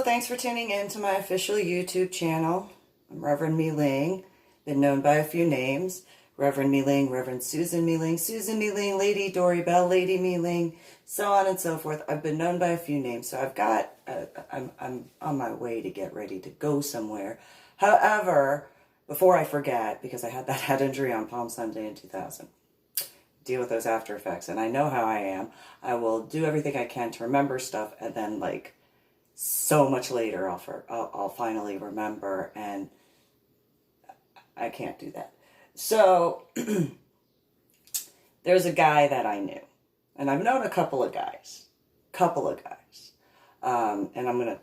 Hello, thanks for tuning in to my official YouTube channel. I'm Reverend MeeLing, been known by a few names. Reverend MeeLing, Reverend Susan MeeLing, Lady Dori, Belle, Lady MeeLing, so on and so forth. I've been known by a few names, so I've got, I'm on my way to get ready to go somewhere. However, before I forget, because I had that head injury on Palm Sunday in 2000, deal with those after effects, and I know how I am. I will do everything I can to remember stuff, and then like so much later I'll finally remember, and I can't do that. So there's a guy that I knew, and I've known a couple of guys, and I'm gonna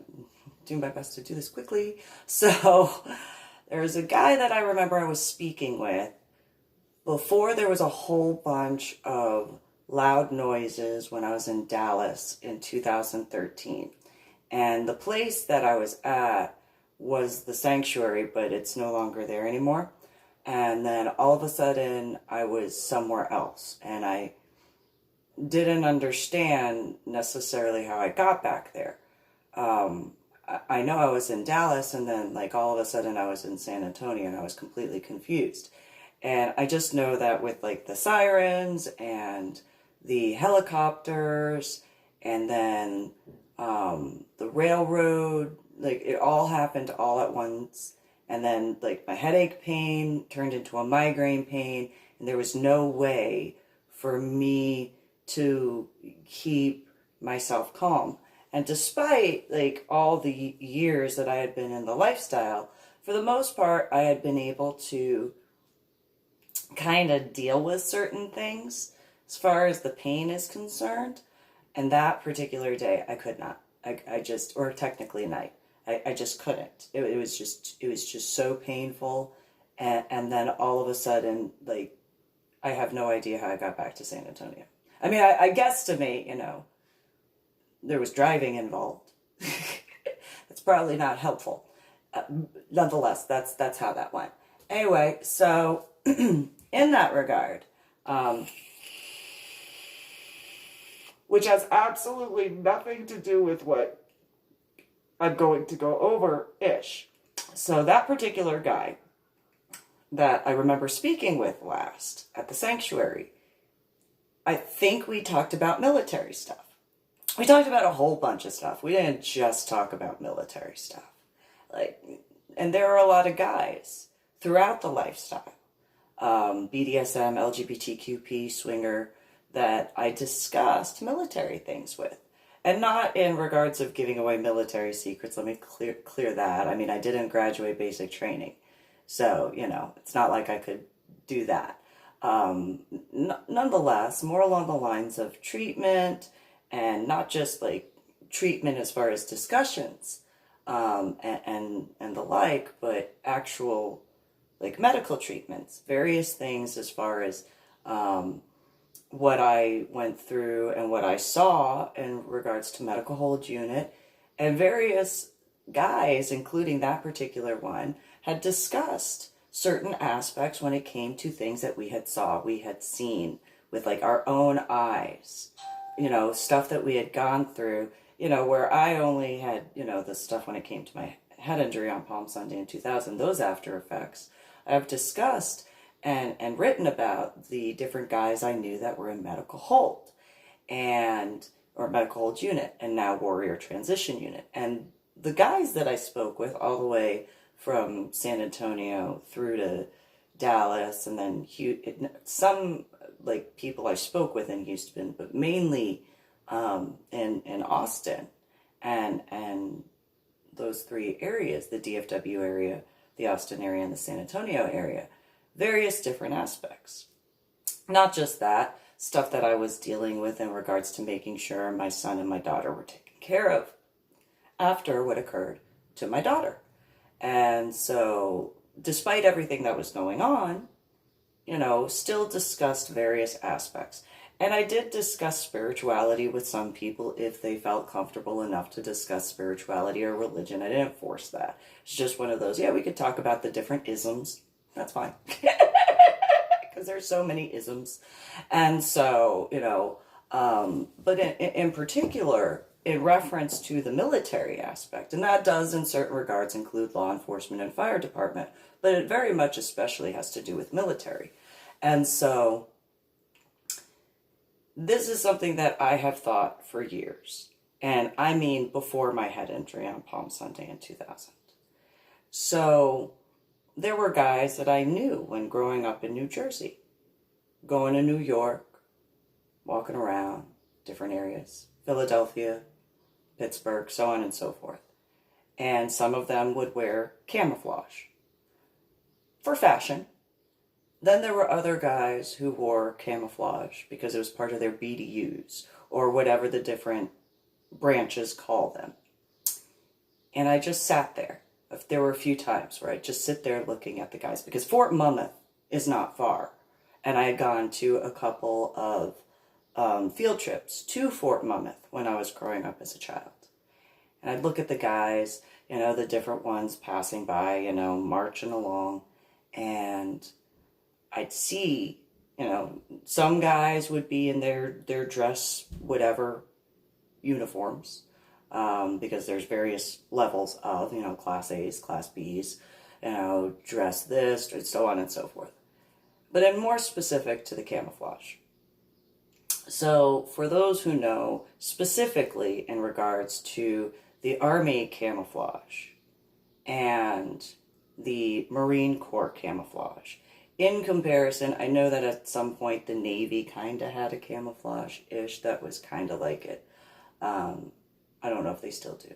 do my best to do this quickly. So there's a guy that I remember I was speaking with before there was a whole bunch of loud noises when I was in Dallas in 2013. And the place that I was at was the sanctuary, but it's no longer there anymore. And then all of a sudden I was somewhere else, and I didn't understand necessarily how I got back there. I know I was in Dallas, and then like all of a sudden I was in San Antonio, and I was completely confused. And I just know that with like the sirens and the helicopters and then the railroad, like it all happened all at once. And then like my headache pain turned into a migraine pain, and there was no way for me to keep myself calm. And despite like all the years that I had been in the lifestyle, for the most part, I had been able to kind of deal with certain things as far as the pain is concerned. And that particular day, I could not. I just, or technically night, I just couldn't. It was just so painful. And then all of a sudden, like, I have no idea how I got back to San Antonio. I mean, I guess to me, you know, there was driving involved. It's probably not helpful. Nonetheless, that's how that went. Anyway, so in that regard, which has absolutely nothing to do with what I'm going to go over-ish. So that particular guy that I remember speaking with last at the sanctuary, I think we talked about military stuff. We talked about a whole bunch of stuff. We didn't just talk about military stuff. Like, and there are a lot of guys throughout the lifestyle, BDSM, LGBTQP, swinger, that I discussed military things with. And not in regards of giving away military secrets. Let me clear that. I mean, I didn't graduate basic training. So, you know, it's not like I could do that. Nonetheless, more along the lines of treatment, and not just like treatment as far as discussions and the like, but actual like medical treatments, various things as far as what I went through and what I saw in regards to medical hold unit, and various guys, including that particular one, had discussed certain aspects when it came to things that we had seen with like our own eyes, you know, stuff that we had gone through, you know, where I only had, you know, the stuff when it came to my head injury on Palm Sunday in 2000, those after effects. I've discussed and written about the different guys I knew that were in medical hold or medical hold unit, and now warrior transition unit. And the guys that I spoke with all the way from San Antonio through to Dallas, and then some like people I spoke with in Houston, but mainly in Austin and those three areas, the DFW area, the Austin area, and the San Antonio area. Various different aspects. Not just that, stuff that I was dealing with in regards to making sure my son and my daughter were taken care of after what occurred to my daughter. And so, despite everything that was going on, you know, still discussed various aspects. And I did discuss spirituality with some people if they felt comfortable enough to discuss spirituality or religion. I didn't force that. It's just one of those, yeah, we could talk about the different isms. That's fine. Because there's so many isms. And so, you know, but in particular, in reference to the military aspect, and that does in certain regards include law enforcement and fire department, but it very much especially has to do with military. And so this is something that I have thought for years, and I mean before my head injury on Palm Sunday in 2000. So there were guys that I knew when growing up in New Jersey, going to New York, walking around different areas, Philadelphia, Pittsburgh, so on and so forth. And some of them would wear camouflage for fashion. Then there were other guys who wore camouflage because it was part of their BDUs or whatever the different branches call them. And I just sat there. There were a few times where I'd just sit there looking at the guys because Fort Monmouth is not far. And I had gone to a couple of field trips to Fort Monmouth when I was growing up as a child. And I'd look at the guys, the different ones passing by, marching along. And I'd see, some guys would be in their dress, whatever, uniforms. Because there's various levels of, class A's, class B's, dress this, and so on and so forth. But I'm more specific to the camouflage. So for those who know, specifically in regards to the Army camouflage and the Marine Corps camouflage, in comparison, I know that at some point the Navy kind of had a camouflage-ish that was kind of like it. I don't know if they still do.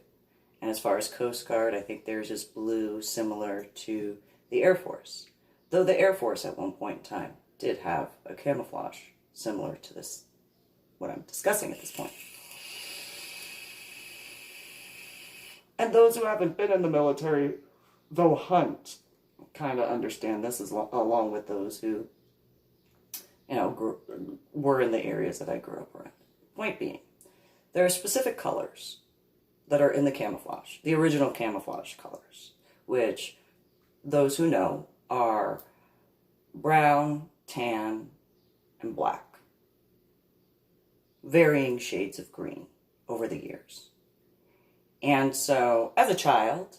And as far as Coast Guard, I think theirs is blue, similar to the Air Force. Though the Air Force at one point in time did have a camouflage similar to this, what I'm discussing at this point. And those who haven't been in the military, though hunt, kind of understand this along with those who, were in the areas that I grew up around. Point being, there are specific colors that are in the camouflage, the original camouflage colors, which those who know are brown, tan, and black. Varying shades of green over the years. And so, as a child,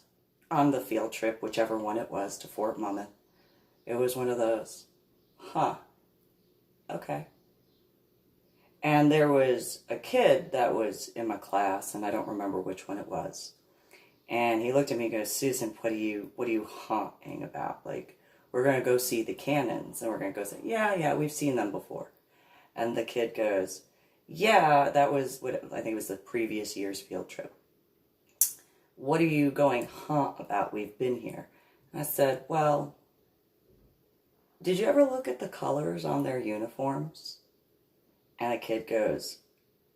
on the field trip, whichever one it was, to Fort Monmouth, it was one of those, okay. And there was a kid that was in my class, and I don't remember which one it was. And he looked at me and goes, "Susan, what are you honking about? Like, we're going to go see the cannons." And we're going to go say, yeah, we've seen them before. And the kid goes, "Yeah, that was what I think it was the previous year's field trip. What are you going about? We've been here." And I said, "Well, did you ever look at the colors on their uniforms?" And the kid goes,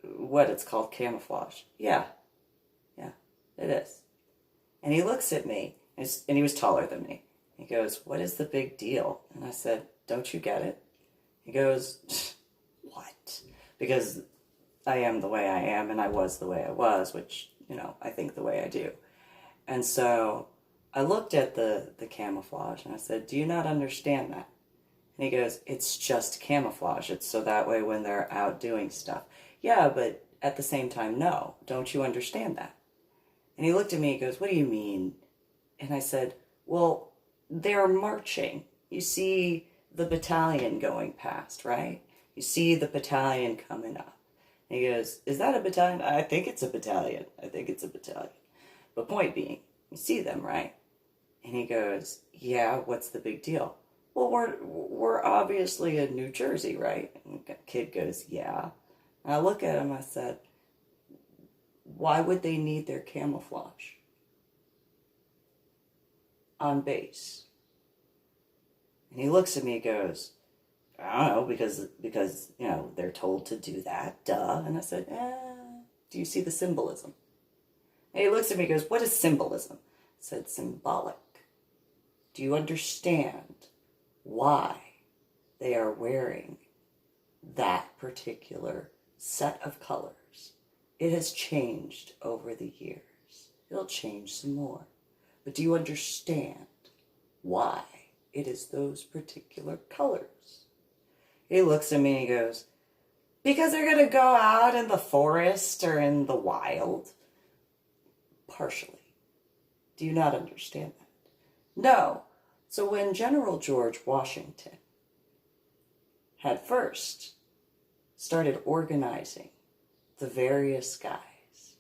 "What, it's called camouflage?" Yeah, it is. And he looks at me, and he was taller than me. He goes, "What is the big deal?" And I said, "Don't you get it?" He goes, "What?" Because I am the way I am, and I was the way I was, which, I think the way I do. And so I looked at the camouflage, and I said, "Do you not understand that?" And he goes, "It's just camouflage. It's so that way when they're out doing stuff." "Yeah, but at the same time, no. Don't you understand that?" And he looked at me, he goes, "What do you mean?" And I said, "Well, they're marching. You see the battalion going past, right? You see the battalion coming up." And he goes, "Is that a battalion?" "I think it's a battalion. But point being, you see them, right?" And he goes, "Yeah, what's the big deal?" "Well, we're obviously in New Jersey, right?" And the kid goes, "Yeah." And I look at him, I said, "Why would they need their camouflage on base?" And he looks at me and goes, "I don't know, because they're told to do that, duh." And I said, "Do you see the symbolism?" And he looks at me and goes, "What is symbolism?" I said, "Symbolic. Do you understand why they are wearing that particular set of colors? It has changed over the years. It'll change some more. But do you understand why it is those particular colors?" He looks at me and he goes, Because they're going to go out in the forest or in the wild. Partially. Do you not understand that? No. So when General George Washington had first started organizing the various guys,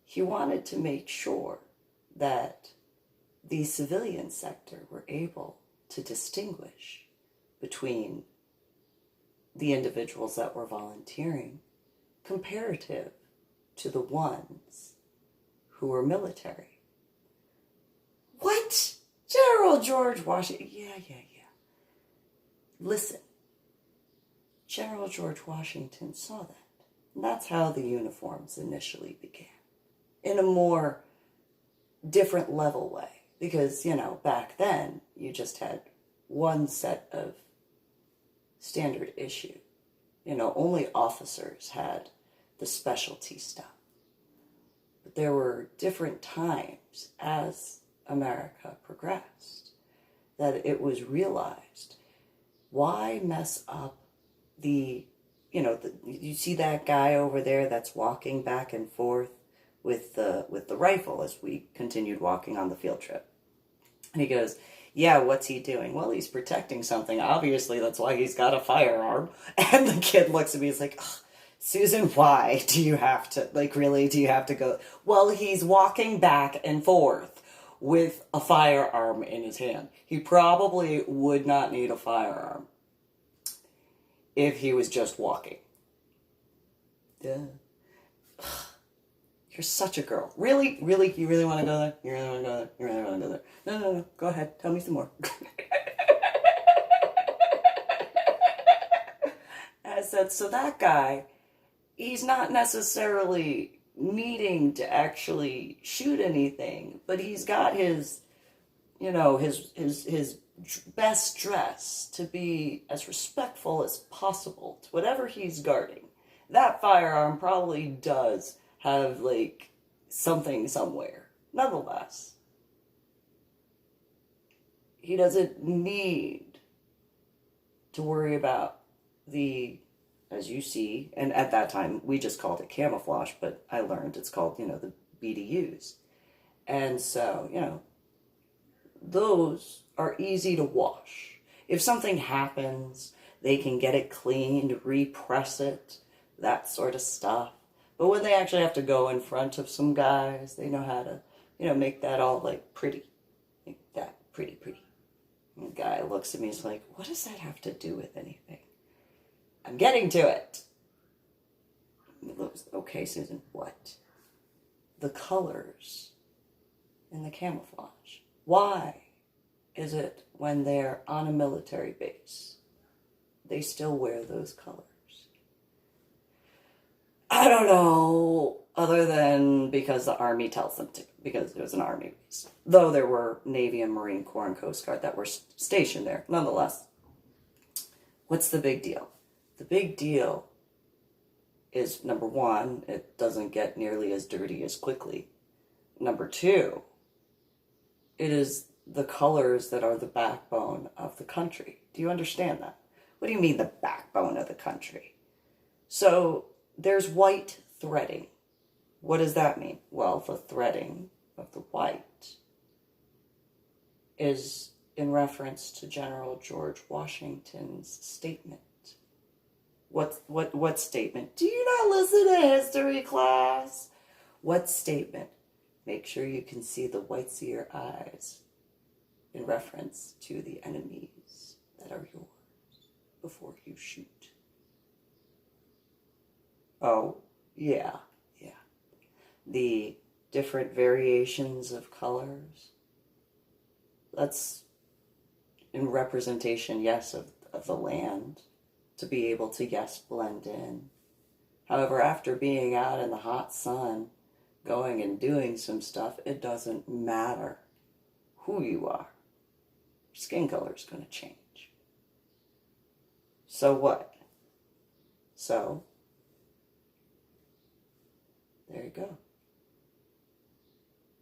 he wanted to make sure that the civilian sector were able to distinguish between the individuals that were volunteering comparative to the ones who were military. What? General George Washington? Yeah. Listen, General George Washington saw that. And that's how the uniforms initially began. In a more different level way. Because, back then, you just had one set of standard issue. Only officers had the specialty stuff. But there were different times as America progressed that it was realized, why mess up you see that guy over there that's walking back and forth with the rifle as we continued walking on the field trip. And he goes, yeah, what's he doing? Well, he's protecting something. Obviously, that's why he's got a firearm. And the kid looks at me, he's like, Susan, why do you have to, really, do you have to go? Well, he's walking back and forth with a firearm in his hand. He probably would not need a firearm if he was just walking. Yeah. You're such a girl. Really? Really? You really want to go there? You really want to go there? You really want to go there? No. Go ahead. Tell me some more. I said, so that guy, he's not necessarily needing to actually shoot anything, but he's got his best dress to be as respectful as possible to whatever he's guarding. That firearm probably does have, something somewhere. Nonetheless, he doesn't need to worry about as you see, and at that time, we just called it camouflage, but I learned it's called, the BDUs. And so, those are easy to wash. If something happens, they can get it cleaned, repress it, that sort of stuff. But when they actually have to go in front of some guys, they know how to, make that all, pretty. Make that pretty. And the guy looks at me, he's like, what does that have to do with anything? I'm getting to it. Okay, Susan, what? The colors in the camouflage. Why is it when they're on a military base, they still wear those colors? I don't know, other than because the Army tells them to, because it was an Army base. Though there were Navy and Marine Corps and Coast Guard that were stationed there. Nonetheless, what's the big deal? The big deal is, number one, it doesn't get nearly as dirty as quickly. Number two, it is the colors that are the backbone of the country. Do you understand that? What do you mean the backbone of the country? So there's white threading. What does that mean? Well, the threading of the white is in reference to General George Washington's statement. What statement? Do you not listen to history class? What statement? Make sure you can see the whites of your eyes in reference to the enemies that are yours before you shoot. Oh, yeah. The different variations of colors. That's in representation, yes, of the land, to be able to, yes, blend in. However, after being out in the hot sun, going and doing some stuff, it doesn't matter who you are. Your skin color is going to change. So what? So, there you go.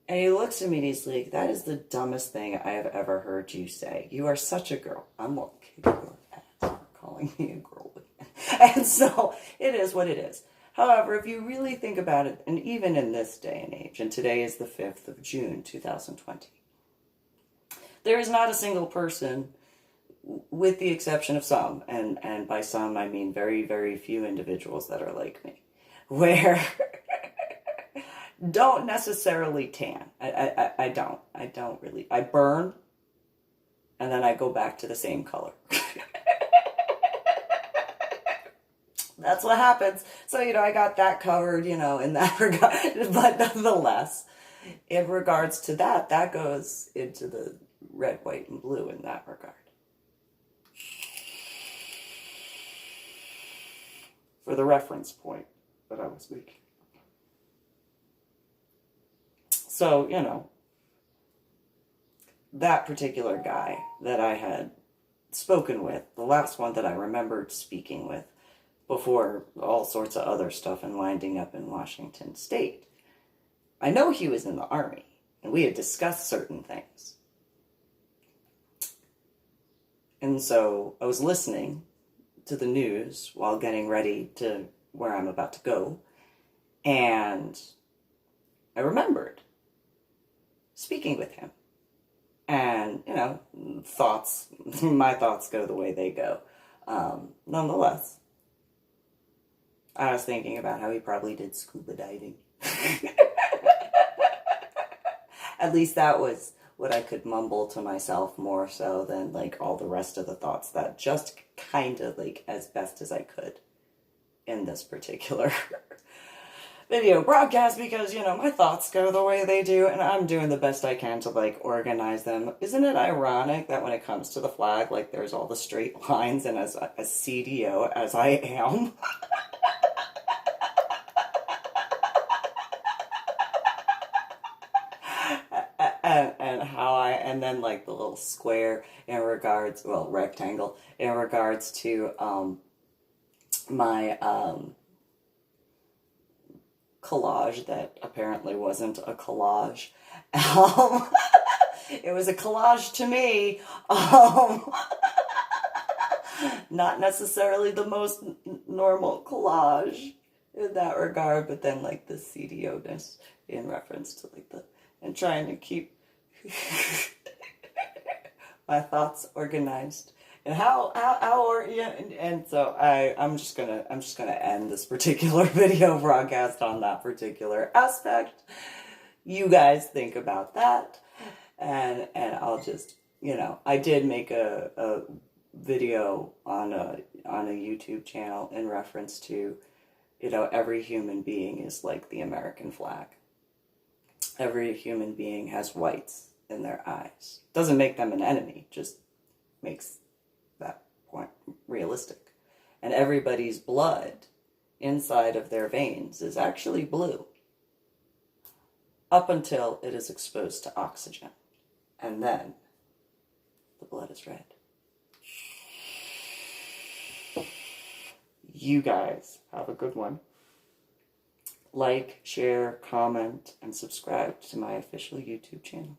And he looks at me and he's like, that is the dumbest thing I have ever heard you say. You are such a girl. I'm going to kick your ass for calling me a girl again. And so it is what it is. However, if you really think about it, and even in this day and age, and today is the 5th of June, 2020, there is not a single person, with the exception of some, and by some I mean very, very few individuals that are like me, where don't necessarily tan. I don't really. I burn, and then I go back to the same color. That's what happens. So, I got that covered, in that regard. But nonetheless, in regards to that, that goes into the red, white, and blue in that regard. For the reference point that I was making. So, that particular guy that I had spoken with, the last one that I remembered speaking with, before all sorts of other stuff and winding up in Washington State. I know he was in the Army, and we had discussed certain things. And so I was listening to the news while getting ready to where I'm about to go, and I remembered speaking with him. And, my thoughts go the way they go. Nonetheless, I was thinking about how he probably did scuba diving. At least that was what I could mumble to myself more so than all the rest of the thoughts that just kind of as best as I could in this particular video broadcast, because, my thoughts go the way they do, and I'm doing the best I can to, organize them. Isn't it ironic that when it comes to the flag, there's all the straight lines, and as a CDO as I am, and how and then the little square in regards, rectangle in regards to my collage that apparently wasn't a collage. It was a collage to me. Not necessarily the most normal collage in that regard, but then the CDO-ness in reference to and trying to keep my thoughts organized. And and so I'm just gonna end this particular video broadcast on that particular aspect. You guys think about that, and I'll just, I did make a video on a YouTube channel in reference to, every human being is like the American flag. Every human being has whites in their eyes. Doesn't make them an enemy, just makes that point realistic. And everybody's blood inside of their veins is actually blue up until it is exposed to oxygen. And then the blood is red. You guys have a good one. Like, share, comment, and subscribe to my official YouTube channel.